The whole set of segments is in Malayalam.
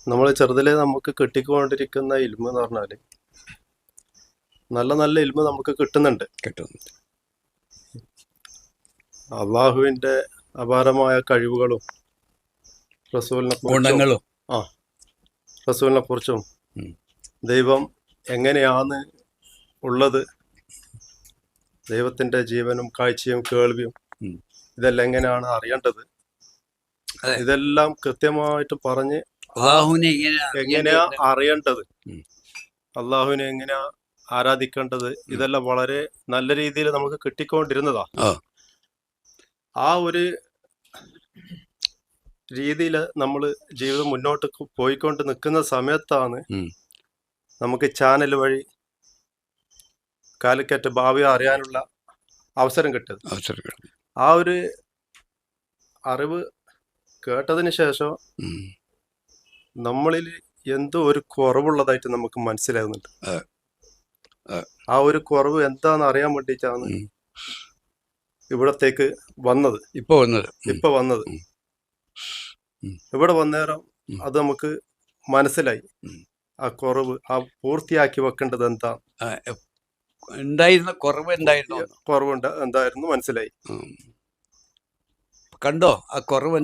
നമ്മൾ ചെറുതിലെ നമുക്ക് കിട്ടിക്കൊണ്ടിരിക്കുന്ന ഇൽമ എന്ന് പറഞ്ഞാല് നല്ല നല്ല ഇൽമ നമുക്ക് കിട്ടുന്നുണ്ട്. അള്ളാഹുവിന്റെ അപാരമായ കഴിവുകളും റസൂലിനെ ഗുണങ്ങളും റസൂലിനെ കുറിച്ചും ദൈവം എങ്ങനെയാണ് ഉള്ളത്, ദൈവത്തിന്റെ ജീവനും കാഴ്ചയും കേൾവിയും ഇതെല്ലാം എങ്ങനെയാണ് അറിയേണ്ടത്, ഇതെല്ലാം കൃത്യമായിട്ട് പറഞ്ഞ് എങ്ങനെയാ അറിയേണ്ടത്, അള്ളാഹുവിനെ എങ്ങനെയാ ആരാധിക്കേണ്ടത്, ഇതെല്ലാം വളരെ നല്ല രീതിയിൽ നമുക്ക് കിട്ടിക്കൊണ്ടിരുന്നതാ. ആ ഒരു രീതിയിൽ നമ്മൾ ജീവിതം മുന്നോട്ട് പോയിക്കൊണ്ട് നിൽക്കുന്ന സമയത്താണ് നമുക്ക് ചാനൽ വഴി കാലിക്കറ്റ് ഭാവി അറിയാനുള്ള അവസരം കിട്ടിയത്. ആ ഒരു അറിവ് കേട്ടതിന് ശേഷം നമ്മളിൽ എന്തോ ഒരു കുറവുള്ളതായിട്ട് നമുക്ക് മനസ്സിലാകുന്നുണ്ട്. ആ ഒരു കുറവ് എന്താന്ന് അറിയാൻ വേണ്ടിയിട്ടാണ് ഇവിടത്തേക്ക് വന്നത്. ഇപ്പൊ വന്നത് ഇവിടെ വന്നേരം അത് നമുക്ക് മനസ്സിലായി. ആ കുറവ് പൂർത്തിയാക്കി വെക്കേണ്ടത് എന്താ കുറവുണ്ട് എന്തായിരുന്നു മനസ്സിലായി. കണ്ടോ ആ കുറവ്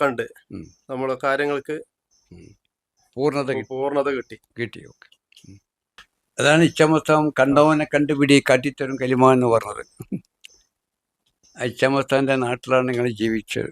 കണ്ട് നമ്മളെ കാര്യങ്ങൾക്ക് പൂർണ്ണത കിട്ടി. അതാണ് ഇച്ഛമസ്താം കണ്ടവനെ കണ്ടുപിടി കാട്ടിത്തരും കലിമ എന്ന് പറഞ്ഞത്. ഇച്ഛമസ്താന്റെ നാട്ടിലാണ് നിങ്ങൾ ജീവിച്ചത്.